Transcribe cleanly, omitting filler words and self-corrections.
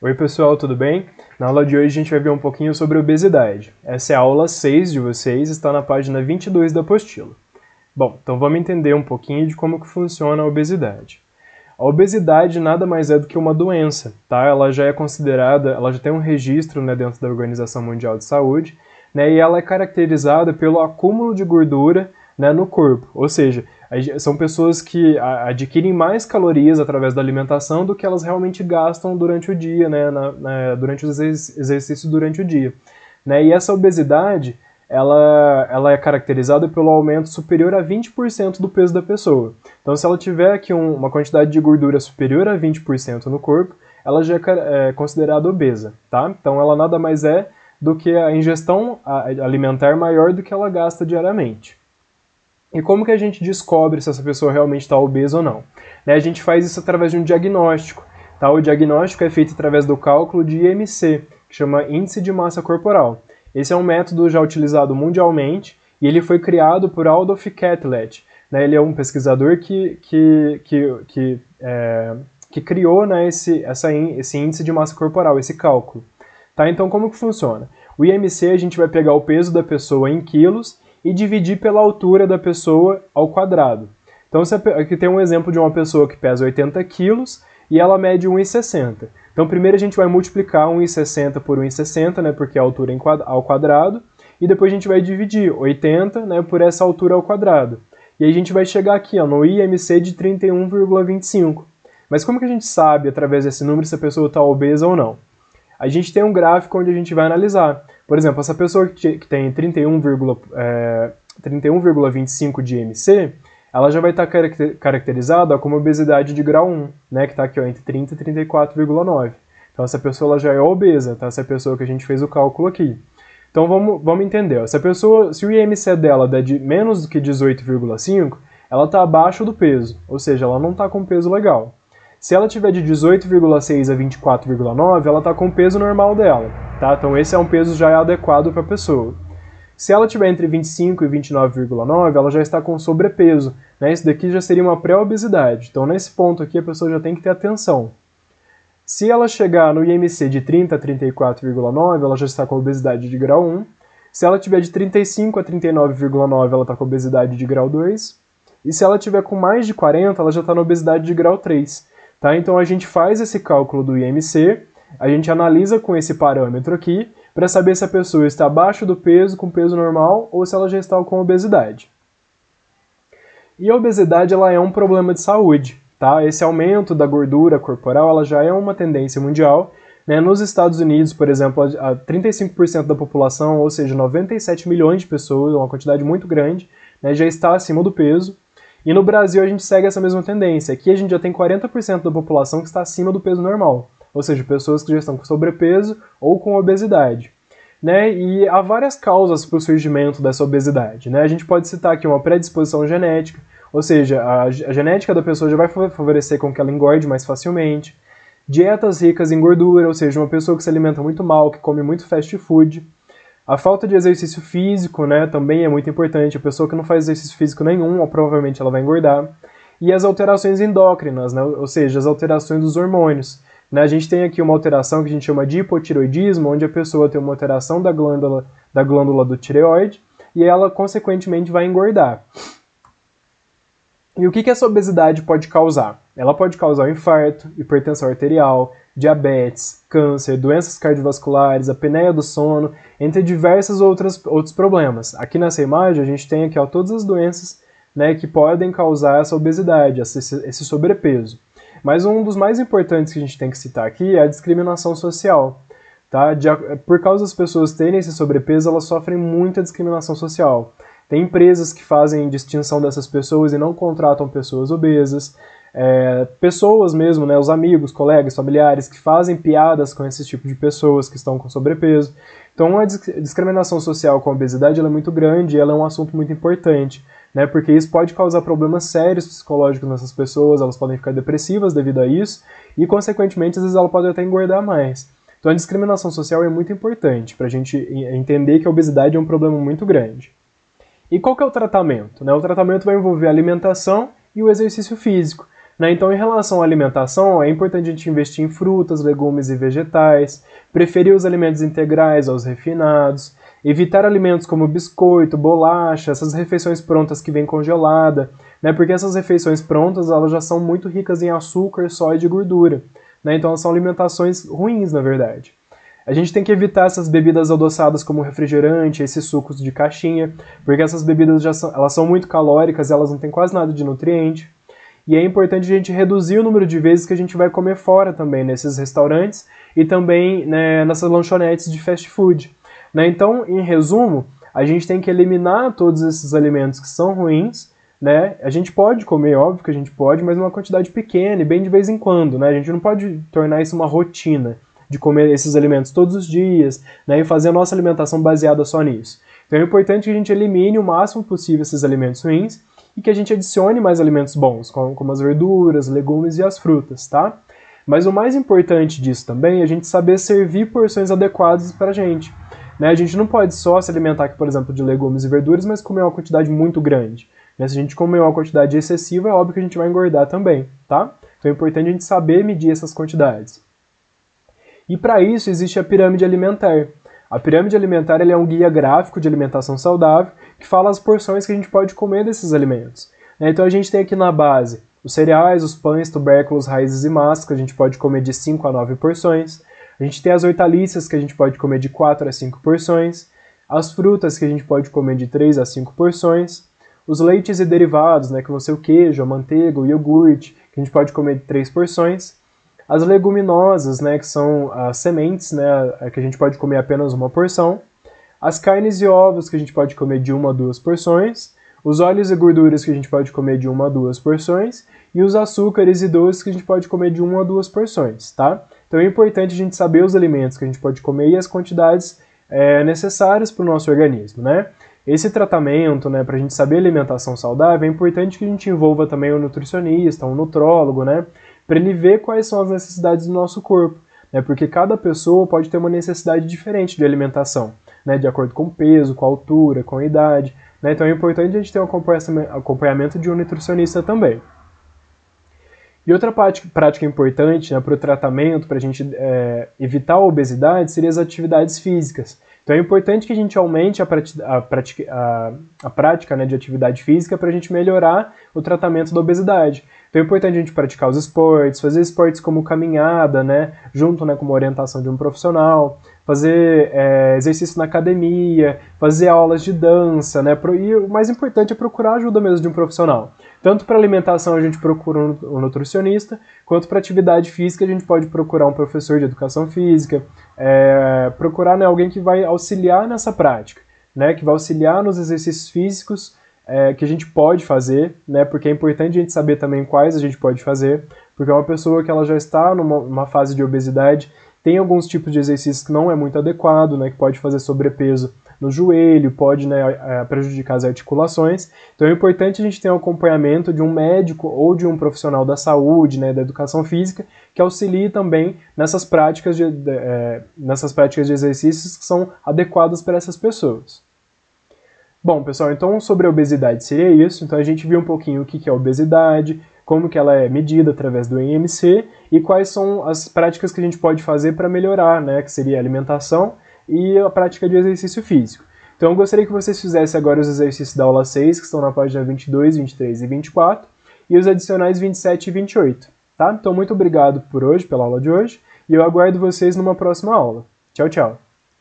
Oi pessoal, tudo bem? Na aula de hoje a gente vai ver um pouquinho sobre obesidade. Essa é a aula 6 de vocês, está na página 22 da apostila. Bom, então vamos entender um pouquinho de como que funciona a obesidade. A obesidade nada mais é do que uma doença, tá? Ela já é considerada, ela já tem um registro, né, dentro da Organização Mundial de Saúde, né, e ela é caracterizada pelo acúmulo de gordura, né, no corpo. Ou seja, são pessoas que adquirem mais calorias através da alimentação do que elas realmente gastam durante o dia, né, durante os exercícios durante o dia. Né? E essa obesidade, ela é caracterizada pelo aumento superior a 20% do peso da pessoa. Então, se ela tiver aqui uma quantidade de gordura superior a 20% no corpo, ela já é considerada obesa, tá? Então, ela nada mais é do que a ingestão alimentar maior do que ela gasta diariamente. E como que a gente descobre se essa pessoa realmente está obesa ou não? Né, a gente faz isso através de um diagnóstico. Tá? O diagnóstico é feito através do cálculo de IMC, que chama Índice de Massa Corporal. Esse é um método já utilizado mundialmente e ele foi criado por Adolf Catlett. Né? Ele é um pesquisador que criou, né, esse índice de massa corporal, esse cálculo. Tá? Então, como que funciona? O IMC, a gente vai pegar o peso da pessoa em quilos e dividir pela altura da pessoa ao quadrado. Então, aqui tem um exemplo de uma pessoa que pesa 80 quilos e ela mede 1,60. Então, primeiro a gente vai multiplicar 1,60 por 1,60, né, porque é a altura ao quadrado, e depois a gente vai dividir 80, né, por essa altura ao quadrado. E aí a gente vai chegar aqui, ó, no IMC de 31,25. Mas como que a gente sabe, através desse número, se a pessoa está obesa ou não? A gente tem um gráfico onde a gente vai analisar. Por exemplo, essa pessoa que tem 31,25 de IMC, ela já vai estar caracterizada como obesidade de grau 1, né, que está aqui ó, entre 30 e 34,9. Então essa pessoa ela já é obesa, tá? Essa pessoa que a gente fez o cálculo aqui. Então vamos entender. Ó. Se o IMC dela der de menos do que 18,5, ela está abaixo do peso, ou seja, ela não está com peso legal. Se ela tiver de 18,6 a 24,9, ela está com o peso normal dela, tá? Então esse é um peso já adequado para a pessoa. Se ela tiver entre 25 e 29,9, ela já está com sobrepeso, né? Isso daqui já seria uma pré-obesidade. Então nesse ponto aqui a pessoa já tem que ter atenção. Se ela chegar no IMC de 30 a 34,9, ela já está com obesidade de grau 1. Se ela tiver de 35 a 39,9, ela está com obesidade de grau 2. E se ela tiver com mais de 40, ela já está na obesidade de grau 3. Tá? Então a gente faz esse cálculo do IMC, a gente analisa com esse parâmetro aqui, para saber se a pessoa está abaixo do peso, com peso normal, ou se ela já está com obesidade. E a obesidade ela é um problema de saúde. Tá? Esse aumento da gordura corporal ela já é uma tendência mundial. Né? Nos Estados Unidos, por exemplo, 35% da população, ou seja, 97 milhões de pessoas, uma quantidade muito grande, né, já está acima do peso. E no Brasil a gente segue essa mesma tendência. Aqui a gente já tem 40% da população que está acima do peso normal, ou seja, pessoas que já estão com sobrepeso ou com obesidade. Né? E há várias causas para o surgimento dessa obesidade. Né? A gente pode citar aqui uma predisposição genética, ou seja, a genética da pessoa já vai favorecer com que ela engorde mais facilmente. Dietas ricas em gordura, ou seja, uma pessoa que se alimenta muito mal, que come muito fast food. A falta de exercício físico, né, também é muito importante. A pessoa que não faz exercício físico nenhum, provavelmente ela vai engordar. E as alterações endócrinas, né, ou seja, as alterações dos hormônios. Né, a gente tem aqui uma alteração que a gente chama de hipotireoidismo, onde a pessoa tem uma alteração da glândula do tireoide e ela, consequentemente, vai engordar. E o que essa obesidade pode causar? Ela pode causar infarto, hipertensão arterial, diabetes, câncer, doenças cardiovasculares, apneia do sono, entre diversos outros problemas. Aqui nessa imagem a gente tem aqui ó, todas as doenças, né, que podem causar essa obesidade, esse sobrepeso. Mas um dos mais importantes que a gente tem que citar aqui é a discriminação social. Tá? Por causa das pessoas terem esse sobrepeso, elas sofrem muita discriminação social. Tem empresas que fazem distinção dessas pessoas e não contratam pessoas obesas. Pessoas mesmo, né, os amigos, colegas, familiares que fazem piadas com esse tipo de pessoas que estão com sobrepeso. Então a discriminação social com a obesidade ela é muito grande e ela é um assunto muito importante, né, porque isso pode causar problemas sérios psicológicos nessas pessoas, elas podem ficar depressivas devido a isso e, consequentemente, às vezes ela pode até engordar mais. Então a discriminação social é muito importante para a gente entender que a obesidade é um problema muito grande. E qual que é o tratamento? Né? O tratamento vai envolver a alimentação e o exercício físico. Né? Então, em relação à alimentação, é importante a gente investir em frutas, legumes e vegetais, preferir os alimentos integrais aos refinados, evitar alimentos como biscoito, bolacha, essas refeições prontas que vêm congelada, né? Porque essas refeições prontas elas já são muito ricas em açúcar, sódio e gordura. Né? Então, elas são alimentações ruins, na verdade. A gente tem que evitar essas bebidas adoçadas como refrigerante, esses sucos de caixinha, porque essas bebidas elas são muito calóricas, elas não têm quase nada de nutriente. E é importante a gente reduzir o número de vezes que a gente vai comer fora também, nesses restaurantes e também, né, nessas lanchonetes de fast food. Né? Então, em resumo, a gente tem que eliminar todos esses alimentos que são ruins. Né? A gente pode comer, óbvio que a gente pode, mas numa quantidade pequena e bem de vez em quando. Né? A gente não pode tornar isso uma rotina de comer esses alimentos todos os dias, né? E fazer a nossa alimentação baseada só nisso. Então é importante que a gente elimine o máximo possível esses alimentos ruins e que a gente adicione mais alimentos bons, como as verduras, legumes e as frutas, tá? Mas o mais importante disso também é a gente saber servir porções adequadas para a gente. Né? A gente não pode só se alimentar aqui, por exemplo, de legumes e verduras, mas comer uma quantidade muito grande. Né? Se a gente comer uma quantidade excessiva, é óbvio que a gente vai engordar também, tá? Então é importante a gente saber medir essas quantidades. E para isso existe a pirâmide alimentar. A pirâmide alimentar é um guia gráfico de alimentação saudável que fala as porções que a gente pode comer desses alimentos. Então a gente tem aqui na base os cereais, os pães, tubérculos, raízes e massas, que a gente pode comer de 5 a 9 porções. A gente tem as hortaliças, que a gente pode comer de 4 a 5 porções. As frutas, que a gente pode comer de 3 a 5 porções. Os leites e derivados, né, que vão ser o queijo, a manteiga, o iogurte, que a gente pode comer de 3 porções. As leguminosas, né, que são as sementes, né, que a gente pode comer apenas uma porção. As carnes e ovos, que a gente pode comer de 1 a 2 porções. Os óleos e gorduras, que a gente pode comer de 1 a 2 porções. E os açúcares e doces, que a gente pode comer de 1 a 2 porções, tá? Então é importante a gente saber os alimentos que a gente pode comer e as quantidades necessárias para o nosso organismo, né? Esse tratamento, né, para a gente saber alimentação saudável, é importante que a gente envolva também um nutricionista, um nutrólogo, né? Para ele ver quais são as necessidades do nosso corpo, né? Porque cada pessoa pode ter uma necessidade diferente de alimentação, né? De acordo com o peso, com a altura, com a idade, né? Então é importante a gente ter um acompanhamento de um nutricionista também. E outra prática importante, né, para o tratamento, para a gente evitar a obesidade, seriam as atividades físicas. Então é importante que a gente aumente a prática, né, de atividade física para a gente melhorar o tratamento da obesidade. Então é importante a gente praticar os esportes, fazer esportes como caminhada, né, junto, né, com uma orientação de um profissional, fazer exercício na academia, fazer aulas de dança, né, e o mais importante é procurar a ajuda mesmo de um profissional. Tanto para alimentação a gente procura um nutricionista, quanto para atividade física a gente pode procurar um professor de educação física, procurar, né, alguém que vai auxiliar nessa prática, né, que vai auxiliar nos exercícios físicos que a gente pode fazer, né, porque é importante a gente saber também quais a gente pode fazer, porque uma pessoa que ela já está numa fase de obesidade tem alguns tipos de exercícios que não é muito adequado, né, que pode fazer sobrepeso no joelho, pode, né, prejudicar as articulações. Então é importante a gente ter um acompanhamento de um médico ou de um profissional da saúde, né, da educação física, que auxilie também nessas práticas de exercícios que são adequadas para essas pessoas. Bom, pessoal, então sobre a obesidade seria isso. Então a gente viu um pouquinho o que é a obesidade, como que ela é medida através do IMC e quais são as práticas que a gente pode fazer para melhorar, né, que seria a alimentação e a prática de exercício físico. Então eu gostaria que vocês fizessem agora os exercícios da aula 6, que estão na página 22, 23 e 24, e os adicionais 27 e 28. Tá? Então muito obrigado por hoje, pela aula de hoje, e eu aguardo vocês numa próxima aula. Tchau, tchau!